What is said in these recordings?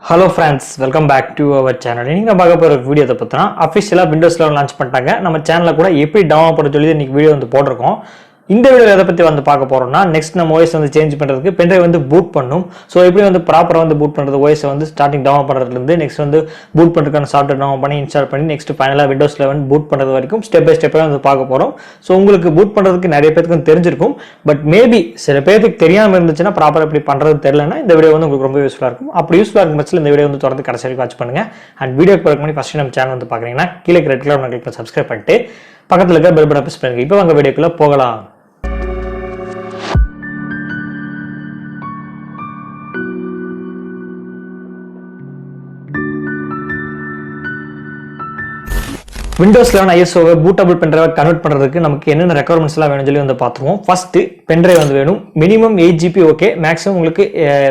Hello friends, welcome back to our channel. இன்னைக்கு நம்ம பார்க்க போற வீடியோ பத்தினா அபிஷியலா விண்டோஸ்ல லான்ச் பண்ணிட்டாங்க. நம்ம சேனல்ல கூட எப்படி டவுன்லோட் பண்ண சொல்லி இன்னைக்கு வீடியோ வந்து போட்டுருக்கோம். இந்த வீடியோல எதை பத்தி வந்து பார்க்க போறோம்னா நெக்ஸ்ட் நம்ம OS வந்து சேஞ்ச் பண்றதுக்கு பென்ட்ரைவ் வந்து பூட் பண்ணும். சோ எப்படி வந்து ப்ராப்பரா வந்து பூட் பண்றது OS வந்து ஸ்டார்டிங் டவுன்லோட் பண்றதுல இருந்து நெக்ஸ்ட் வந்து பூட் பண்றதுக்கான சாஃப்ட்வேர் டவுன்லோட் பண்ணி இன்ஸ்டால் பண்ணி நெக்ஸ்ட் ஃபைனலா விண்டோஸ் 11 பூட் பண்றது வரைக்கும் ஸ்டெப் பை ஸ்டெப்பா வந்து பார்க்க போறோம். சோ உங்களுக்கு பூட் பண்றதுக்கு நிறைய பேருக்கு தெரிஞ்சிருக்கும். பட் மேபி சில பேருக்கு தெரியாம இருந்துச்சுன்னா ப்ராப்பரா எப்படி பண்றது தெரியலனா இந்த வீடியோ வந்து உங்களுக்கு ரொம்ப யூஸ்ஃபுல்லா இருக்கும். அப்படி யூஸ்ஃபுல்லா இருக்கும் பட்சத்துல இந்த வீடியோ வந்து தொடர்ந்து கடைசி வரைக்கும் வாட்ச் பண்ணுங்க. அண்ட் வீடியோக்கு போறதுக்கு முன்னாடி ஃபர்ஸ்ட் நம்ம சேனல் வந்து பாக்குறீங்கன்னா கீழே ரெட் கலர் பட்டனை கிளிக் பண்ணி சப்ஸ்கிரைப் பண்ணிட்டு பக்கத்துல இருக்க பெல் பட்டனை பிரஸ் பண்ணுங்க. இப்போ வாங்க வீடியோக்குள்ள போகலாம். Windows 11 ISO bootable pendrive convert பண்றதுக்கு நமக்கு என்னென்ன requirements எல்லாம் வேணும்னு சொல்லி வந்து பாத்துருவோம். ஃபர்ஸ்ட் pendrive வந்து வேணும். Minimum 8GB okay. மேக்ஸிமம் உங்களுக்கு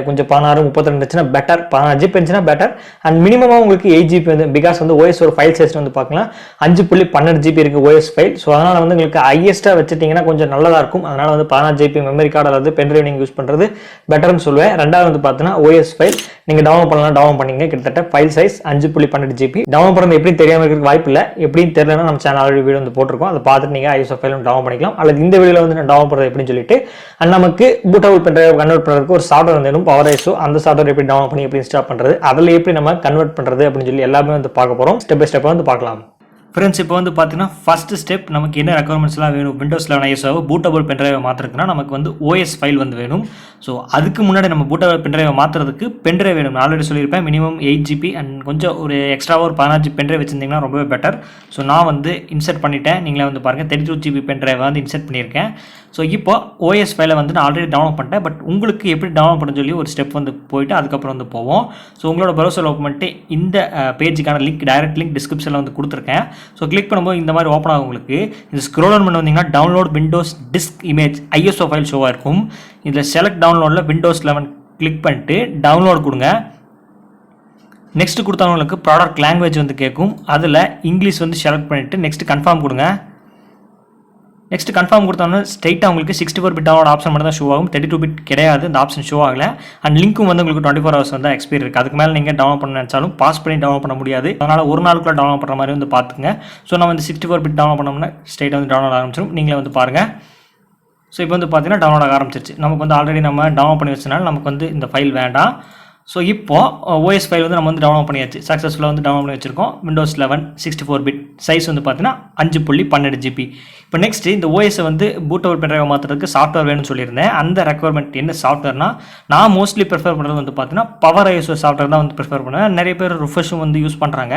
கொஞ்சம் 16 32 இருந்துச்சுனா பெட்டர். 16GB இருந்துச்சுனா பெட்டர். அண்ட் மினிமமா உங்களுக்கு 8GB வந்து பிகாஸ் வந்து OS ஒரு ஃபைல் சைஸ் வந்து பார்க்கலாம் 5.12GB இருக்கு OS ஃபைல். சோ அதனால வந்து உங்களுக்கு ஹையஸ்டா வச்சிட்டீங்கன்னா கொஞ்சம் நல்லதா இருக்கும். அதனால வந்து 16GB மெமரி கார்டு அல்லது pendrive நீங்க யூஸ் பண்றது பெட்டர்னு சொல்லுவேன். ரெண்டாவது வந்து பார்த்தீங்கன்னா OS ஃபைல் நீங்க டவுன்லோட் பண்ணலாம். டவுன்லோட் பண்ணீங்க கிட்டத்தட்ட ஃபைல் சைஸ் 5.12GB. டவுன்லோட் பண்றது எப்படி தெரியாம இருக்கிறதுக்கு வாய்ப்பு இல்ல. எப்படின்னு தெரியலனா நம்ம சேனல் ஆல்ரெடி வீடியோ வந்து போட்டுருக்கோம். அதை பார்த்துட்டு நீங்க ISO ஃபைல் டவுன்லோட் பண்ணிக்கலாம். அல்லது இந்த வீடியோல வந்து நான் டவுன்லோட் பண்றது எப்படின்னு சொல்லிட்டு நமக்கு bootable pendrive கன்வெர்ட் பண்றதுக்கு ஒரு சாஃப்ட்வேர் வந்து வேணும். poweriso அந்த சாஃப்ட்வேர் எப்படி டவுன்லோட் பண்ணி எப்படி இன்ஸ்டால் பண்றது அதில எப்படி நம்ம கன்வெர்ட் பண்றது அப்படின்னு சொல்லி எல்லாமே வந்து பார்க்க போறோம். ஸ்டெப் பை ஸ்டெப்பா வந்து பார்க்கலாம். ஃப்ரெண்ட்ஸ் இப்போ வந்து பார்த்தீங்கன்னா ஃபர்ஸ்ட் ஸ்டெப் நமக்கு என்ன ரெக்குவயர்மெண்ட்ஸ்லாம் வேணும். Windows 11 ISO bootable pendrive மாத்துறதுக்குனா நமக்கு வந்து OS ஃபைல் வந்து வேணும். ஸோ அதுக்கு முன்னாடி நம்ம bootable pendrive மாத்துறதுக்கு pendrive வேணும். நான் ஆல்ரெடி சொல்லியிருப்பேன் மினிமம் 8GB அண்ட் கொஞ்சம் ஒரு எக்ஸ்ட்ராவாக ஒரு 16GB pendrive வச்சிருந்தீங்கன்னா ரொம்பவே பெட்டர். ஸோ நான் வந்து இன்சர்ட் பண்ணிட்டேன். நீங்களே வந்து பாருங்கள் 32GB pendrive வந்து இன்சர்ட் பண்ணியிருக்கேன். ஸோ இப்போ OS ஃபைலை வந்து நான் ஆல்ரெடி டவுன்லோட் பண்ணிட்டேன். பட் உங்களுக்கு எப்படி டவுன்லோட் பண்ண சொல்லி ஒரு ஸ்டெப் வந்து போயிட்டு அதுக்கப்புறம் வந்து போவோம். ஸோ உங்களோட ப்ரௌசர் ஓப்பன் பண்ணிட்டு இந்த பேஜுக்கான லிங்க் டைரக்ட் லிங்க் டிஸ்கிரிப்ஷனில் வந்து கொடுத்துருக்கேன். ஸோ கிளிக் பண்ணும்போது இந்த மாதிரி ஓப்பன் ஆகும். உங்களுக்கு இது ஸ்க்ரோல் டவுன் பண்ணி வந்தீங்கன்னா download Windows disk image ISO file ஷோவாக இருக்கும். இதில் செலக்ட் டவுன்லோடில் Windows 11 கிளிக் பண்ணிட்டு டவுன்லோட் கொடுங்க. நெக்ஸ்ட் கொடுத்தவங்களுக்கு ப்ராடக்ட் லாங்குவேஜ் வந்து கேட்கும். அதில் இங்கிலீஷ் வந்து செலக்ட் பண்ணிவிட்டு நெக்ஸ்ட் கன்ஃபார்ம் கொடுங்க. நெக்ஸ்ட் கன்ஃபார்ம் கொடுத்தோம்னா ஸ்ட்ரைட்டாக உங்களுக்கு 64 டவுன்லோட் ஆப்ஷன் மட்டும் தான் ஷோ ஆகும். 32 கிடையாது, இந்த ஆப்ஷன் ஷோ ஆகல. அண்ட் லிங்க்கும் வந்து உங்களுக்கு 24 ஹவர்ஸ் வந்து எக்ஸ்பைரி இருக்குது. அதுக்கு மேலே நீங்கள் டவுன்லோட் பண்ண நினச்சாலும் பாஸ் பண்ணி டவுன்லோட் பண்ண முடியாது. அதனால் ஒரு நாளுக்குள்ள டவுன்லோட் பண்ணுற மாதிரி வந்து பார்த்துங்க. ஸோ நம்ம வந்து 64 டவுன்லோட் பண்ணோம்னா ஸ்ட்ரைட்டாக வந்து டவுன்லோட் ஆரம்பிச்சிடும். நீங்களே வந்து பாருங்கள். ஸோ இப்போ வந்து பார்த்தீங்கன்னா டவுன்லோட் ஆக ஆரம்பிச்சிருச்சு. நமக்கு வந்து ஆல்ரெடி நம்ம டவுன்லோட் பண்ணி வச்சனால நமக்கு வந்து இந்த ஃபைல் வேண்டாம். ஸோ இப்போ OS ஃபைல் வந்து நம்ம வந்து டவுன்லோட் பண்ணியாச்சு. சக்ஸஸ்ஃபுல்லாக வந்து டவுன்லோட் பண்ணி வச்சிருக்கோம். Windows 11 64 சைஸ் வந்து பார்த்தீங்கன்னா 5.12GB. இப்போ நெக்ஸ்ட் இந்த OS வந்து bootable pendrive மாற்றுறதுக்கு சாஃப்ட்வேர் வேணும்னு சொல்லியிருந்தேன். அந்த ரெக்குவயர்மெண்ட் என்ன சாஃப்ட்வேர்னா நான் மோஸ்ட்லி ப்ரிஃபர் பண்ணுறது வந்து பார்த்தீங்கன்னா poweriso சாஃப்ட்வேர் தான் வந்து ப்ரிஃபர் பண்ணுவேன். நிறைய பேர் ருஃபஷும் வந்து யூஸ் பண்ணுறாங்க.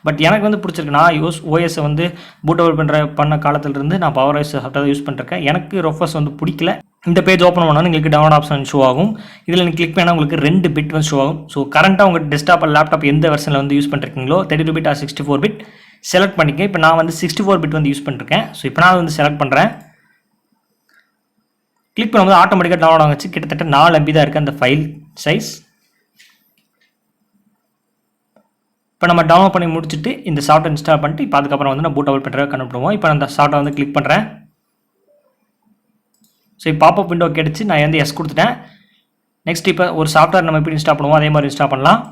பட் எனக்கு வந்து பிடிச்சிருக்கு. நான் OS வந்து bootable pendrive பண்ண காலத்திலிருந்து நான் poweriso சாஃப்ட்வேர் யூஸ் பண்ணிருக்கேன். எனக்கு ருஃபஷ் வந்து பிடிக்கல. இந்த பேஜ் ஓப்பன் பண்ணால் உங்களுக்கு டவுன்லோட் ஆப்ஷன் ஷோ ஆகும். இதில் நீங்கள் கிளிக் பண்ணால் உங்களுக்கு 2 பிட் வந்து ஷோ ஆகும். ஸோ கரண்ட்டாக உங்கள் டெஸ்க்டாப் லேப்டாப் எந்த வெர்ஷனில் வந்து யூஸ் பண்ணிருக்கீங்களோ 32 ஆர் 64 செலக்ட் பண்ணிக்க. இப்போ நான் வந்து 64 வந்து யூஸ் பண்ணிருக்கேன். ஸோ இப்போ நான் வந்து செலக்ட் பண்ணுறேன். கிளிக் பண்ணும்போது ஆட்டோமேட்டிக்காக டவுன்லோட் ஆகிச்சு. கிட்டத்தட்ட 4 MB தான் இருக்குது அந்த ஃபைல் சைஸ். இப்போ நம்ம டவுன்லோட் பண்ணி முடிச்சுட்டு இந்த சாஃப்ட்வேர் இன்ஸ்டால் பண்ணிட்டு இப்போ அதுக்கப்புறம் வந்து நான் bootable pendrive கன்வெர்ட் பண்ணுவோம். இப்போ அந்த சாஃப்ட்வேர் வந்து கிளிக் பண்ணுறேன். ஸோ இப்போ பாப்அப் விண்டோ கிடச்சி நான் வந்து எஸ் கொடுத்துட்டேன். நெக்ஸ்ட் இப்போ ஒரு சாஃப்ட்வேர் நம்ம எப்படி இன்ஸ்டால் பண்ணுவோம் அதே மாதிரி இன்ஸ்டால் பண்ணலாம்.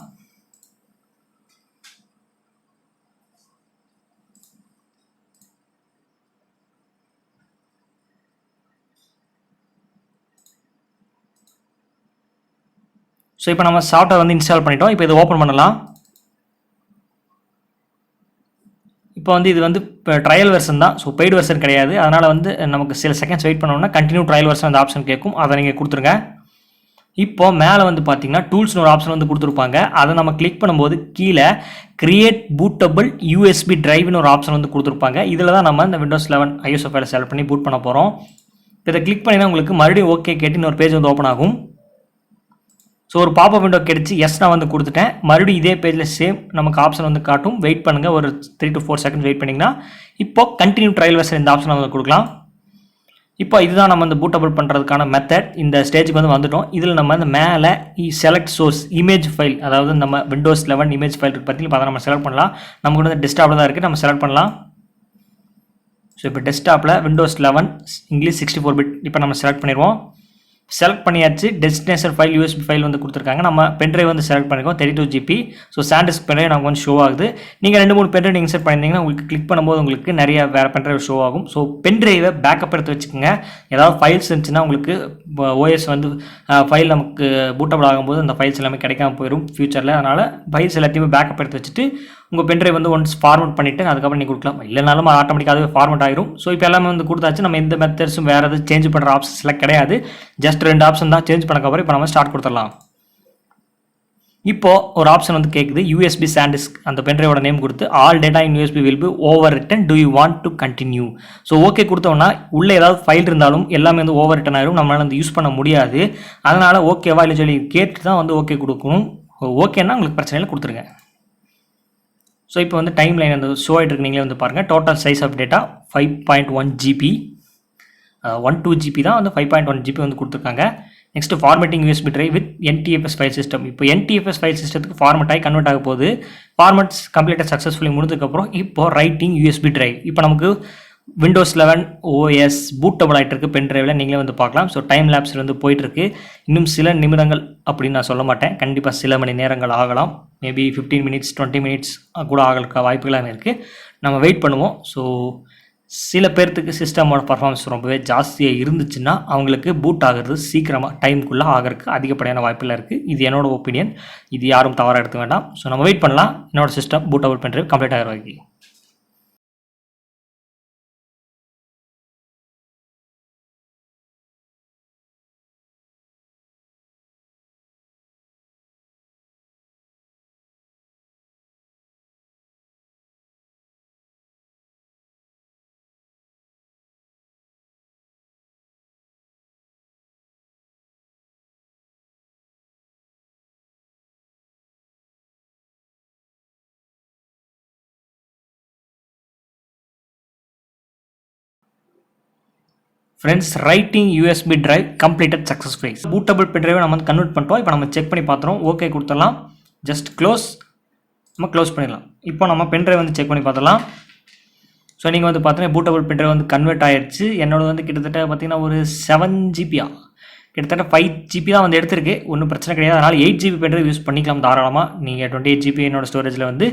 ஸோ இப்போ நம்ம சாஃப்ட்வேர் வந்து இன்ஸ்டால் பண்ணிட்டோம். இப்போ இதை ஓப்பன் பண்ணலாம். இப்போ வந்து இது வந்து இப்போ ட்ரையல் வெர்ஷன் தான். ஸோ பெய்டு வெர்ஷன் கிடையாது. அதனால் வந்து நமக்கு சில செகண்ட்ஸ் வெயிட் பண்ணோம்னா கண்டினியூ ட்ரையல் வெர்ஷன் அந்த ஆப்ஷன் கேட்கும். அதை நீங்கள் கொடுத்துருங்க. இப்போ மேலே வந்து பார்த்தீங்கன்னா டூல்ஸ்னு ஒரு ஆப்ஷன் வந்து கொடுத்துருப்பாங்க. அதை நம்ம கிளிக் பண்ணும்போது கீழே கிரியேட் bootable USB டிரைவ்னு ஒரு ஆப்ஷன் வந்து கொடுத்துருப்பாங்க. இதில் தான் நம்ம இந்த Windows 11 ISO ஃபைலை செலக்ட் பண்ணி பூட் பண்ண போகிறோம். இதை கிளிக் பண்ணினா உங்களுக்கு மறுபடியும் ஓகே கேட்டு இன்னொரு பேஜ் வந்து ஓப்பன் ஆகும். ஸோ ஒரு பாப்அப் விண்டோ கிடச்சி எஸ் நான் வந்து கொடுத்துட்டேன். மறுபடியும் இதே பேஜில் சேம் நமக்கு ஆப்ஷன் வந்து காட்டும். வெயிட் பண்ணுங்கள், ஒரு 3 to 4 செகண்ட்ஸ் வெயிட் பண்ணிங்கன்னா இப்போ கண்டினியூ ட்ரையல் வெர்ஷன் இந்த ஆப்ஷன் வந்து கொடுக்கலாம். இப்போ இதுதான் நம்ம இந்த bootable பண்ணுறதுக்கான மெத்தட். இந்த ஸ்டேஜுக்கு வந்து வந்துட்டோம். இதில் நம்ம இந்த மேலே செலக்ட் சோர்ஸ் இமேஜ் ஃபைல், அதாவது நம்ம Windows 11 இமேஜ் ஃபைல் பார்த்தீங்கன்னா அதை நம்ம செலக்ட் பண்ணலாம். நமக்கு வந்து டெஸ்க்டாப்பில் தான் இருக்குது, நம்ம செலக்ட் பண்ணலாம். ஸோ இப்போ டெஸ்க்டாப்பில் Windows 11 இங்கிலீஷ் 64 இப்போ நம்ம செலக்ட் பண்ணிடுவோம். செலக்ட் பண்ணியாச்சு. டெஸ்டினேஷன் ஃபைல் யூஎஸ்பி ஃபைல் வந்து கொடுத்துருக்காங்க. நம்ம பென்ட்ரைவ் வந்து செலக்ட் பண்ணிக்கோம் 32 GB. ஸோ சாண்டிஸ்க் பென்ட்ரைவ் நமக்கு வந்து ஷோ ஆகுது. நீங்கள் 2-3 பென்ட்ரைவ் நீங்கள் இன்சர்ட் பண்ணியிருந்தீங்கன்னா உங்களுக்கு கிளிக் பண்ணும்போது உங்களுக்கு நிறைய வேறு பென்ட்ரைவ் ஷோ ஆகும். ஸோ பென்ட்ரைவை பேக்கப் எடுத்து வச்சுக்கோங்க. ஏதாவது ஃபைல்ஸ் இருந்துச்சுன்னா உங்களுக்கு ஓஎஸ் வந்து ஃபைல் நமக்கு பூட்டபிள் ஆகும்போது அந்த ஃபைல்ஸ் எல்லாமே கிடைக்காம போயிடும் ஃபியூச்சரில். அதனால் ஃபைல்ஸ் எல்லாத்தையுமே பேக்கப் எடுத்து வச்சுட்டு உங்கள் பென்ட்ரைவ் வந்து ஒன்ஸ் ஃபார்மேட் பண்ணிவிட்டு அதுக்கப்புறம் நீங்கள் கொடுக்கலாம். இல்லைனாலும் ஆட்டோமேட்டிக்காகவே ஃபார்மேட் ஆகிடும். ஸோ இப்போ எல்லாமே வந்து கொடுத்தாச்சு. நம்ம எந்த மெத்தட்ஸும் வேறு எதுவும் சேஞ்ச் பண்ணுற ஆப்ஷன்ஸ்லாம் கிடையாது. ஜஸ்ட் 2 ஆப்ஷன் தான் சேஞ்ச் பண்ணக்கப்புறம் இப்போ நம்ம ஸ்டார்ட் கொடுத்துடலாம். இப்போ ஒரு ஆப்ஷன் வந்து கேட்குது யூஎஸ்பி சாண்டிஸ்க். அந்த பென்ட்ரைவோட நேம் கொடுத்து all data in USB will be overwritten, do you want to continue. So okay கொடுத்தோம்னா உள்ளே ஏதாவது ஃபைல் இருந்தாலும் எல்லாமே வந்து ஓவர் ரிட்டன் ஆகிடும். நம்மளால் வந்து யூஸ் பண்ண முடியாது. அதனால் ஓகேவா இல்லை சொல்லி கேட்டு தான் வந்து ஓகே கொடுக்கணும். ஓகேன்னா உங்களுக்கு பிரச்சனை இல்லை, கொடுத்துருங்க. ஸோ இப்போ வந்து டைம் லைன் அந்த ஷோ ஆகிட்டு இருக்கு. நீங்களே வந்து பாருங்கள். Total size of data 5.1 GB. 12 GB தான் வந்து 5.1 GB வந்து கொடுத்துருக்காங்க. Next formatting USB drive with NTFS file system. இப்போ NTFS ஃபைல் சிஸ்டத்துக்கு ஃபார்மேட் ஆகி கன்வெர்ட் ஆக போகுது. ஃபார்மேட்ஸ் கம்ப்ளீட்டாக சக்ஸஸ்ஃபுல்லி முடிஞ்சதுக்கப்புறம் இப்போ ரைட்டிங் யூஎஸ்பி ட்ரைவ். இப்போ நமக்கு Windows 11 OS பூட்டபிள் ஆகிட்டு இருக்குது பென்ட்ரைவில். நீங்களே வந்து பார்க்கலாம். ஸோ டைம் லேப்ஸில் வந்து போயிட்டுருக்கு. இன்னும் சில நிமிடங்கள் அப்படின்னு நான் சொல்ல மாட்டேன். கண்டிப்பாக சில மணி நேரங்கள் ஆகலாம். மேபி 15 மினிட்ஸ் 20 மினிட்ஸ் கூட ஆகிறதுக்கு வாய்ப்புகளாக இருக்குது. நம்ம வெயிட் பண்ணுவோம். ஸோ சில பேர்த்துக்கு சிஸ்டமோட பர்ஃபார்மன்ஸ் ரொம்பவே ஜாஸ்தியாக இருந்துச்சுன்னா அவங்களுக்கு பூட் ஆகிறது சீக்கிரமாக டைமுக்குள்ளே ஆகிறதுக்கு அதிகப்படியான வாய்ப்புகள் இருக்குது. இது என்னோட ஒப்பீனியன். இது யாரும் தவறாக எடுத்துக்க வேண்டாம். ஸோ நம்ம வெயிட் பண்ணலாம். என்னோட சிஸ்டம் பூட்டபிள் பென்ட்ரைவ் கம்ப்ளீட் ஆகிற வரைக்கும். Friends, writing USB drive completed successfully. Bootable பென்ட்ரைவை நம்ம வந்து கன்வெர்ட் பண்ணிட்டோம். இப்போ நம்ம செக் பண்ணி பார்த்துறோம். ஓகே கொடுத்துடலாம். Just close. நம்ம க்ளோஸ் பண்ணிடலாம். இப்போ நம்ம பென்ட்ரைவ் வந்து செக் பண்ணி பார்த்துடலாம். ஸோ நீங்கள் வந்து பார்த்தீங்கன்னா பூட்டபிள் பென்ட்ரைவ் வந்து கன்வெர்ட் ஆயிடுச்சு. என்னோட வந்து கிட்டத்தட்ட பார்த்தீங்கன்னா ஒரு 7 GB, கிட்டத்தட்ட 5 GB தான் வந்து எடுத்திருக்கு. ஒன்றும் பிரச்சனை கிடையாது. அதனால் 8 GB பென்ட்ரைவ் யூஸ் பண்ணிக்கலாம் தாராளமாக. நீங்கள் 28 GB என்னோட ஸ்டோரேஜில் வந்து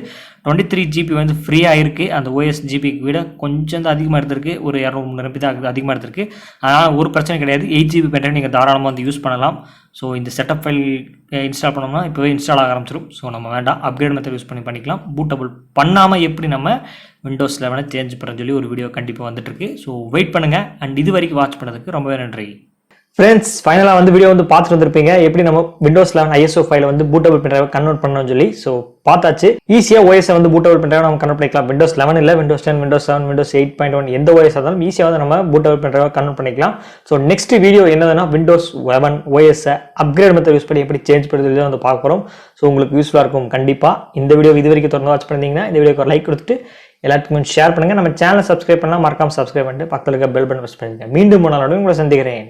23 GB வந்து ஃப்ரீயாக இருக்குது. அந்த OS ஜிபிக்கு விட கொஞ்சம் தான் அதிகமாக எடுத்திருக்கு. ஒரு 200 MB தான் அதிகமாக எடுத்திருக்கு. அதனால் ஒரு பிரச்சனை கிடையாது. 8 GB பென்ட்ரைவ் நீங்கள் தாராளமாக வந்து யூஸ் பண்ணலாம். ஸோ இந்த செட்டப் ஃபைல் இன்ஸ்டால் பண்ணோம்னா இப்போவே இன்ஸ்டால் ஆக ஆரம்பிச்சிடும். ஸோ நம்ம வேண்டாம், அப்கிரேட் மெத்தட் யூஸ் பண்ணிக்கலாம். பூட்டபிள் பண்ணாமல் எப்படி நம்ம Windows 11 சேஞ்ச் பண்ணுறேன்னு சொல்லி ஒரு வீடியோ கண்டிப்பாக வந்துட்டுருக்கு. ஸோ வெயிட் பண்ணுங்கள். அண்ட் இது வரைக்கும் வாட்ச் பண்ணதுக்கு ரொம்பவே நன்றி. ஃப்ரெண்ட்ஸ், ஃபைனலாக வந்து வீடியோ வந்து பார்த்துட்டு வந்திருப்பீங்க. எப்படி நம்ம Windows 11 ISO ஃபைலை வந்து பூட்டபிள் பென்ட்ரைவை கன்வெர்ட் பண்ணணும்னு சொல்லி. ஸோ பார்த்தாச்சு. ஈஸியாக OS வந்து பூட்டபிள் பென்ட்ரைவை நம்ம கன்வெர்ட் பண்ணிக்கலாம். Windows 11 இல்லை, Windows 10, Windows 7, Windows 8.1 எந்த OS இருந்தாலும் ஈஸியாக வந்து நம்ம பூட்டபிள் பென்ட்ரைவை கன்வெர்ட் பண்ணிக்கலாம். ஸோ நெக்ஸ்ட் வீடியோ என்னதுன்னா Windows 11 OS upgrade method use பண்ணி எப்படி சேஞ்ச் பண்ணுறது வந்து பார்க்க போகிறோம். ஸோ உங்களுக்கு யூஸ்ஃபுல்லாக இருக்கும் கண்டிப்பாக. இந்த வீடியோ இது வரைக்கும் தொடர்ந்து வாட்ச் பண்ணிங்கன்னா இந்த வீடியோக்கு ஒரு லைக் கொடுத்துட்டு எல்லாத்துக்கும் ஷேர் பண்ணுங்கள். நம்ம சேனலை சப்ஸ்கிரைப் பண்ணால் மறக்காம சப்ஸ்கிரைப் பண்ணிட்டு பக்கத்தில் இருக்க பெல் பட்டன் ப்ரெஸ் பண்ணுங்க. மீண்டும் ஒரு நாளோட உங்களை சந்திக்கிறேன்.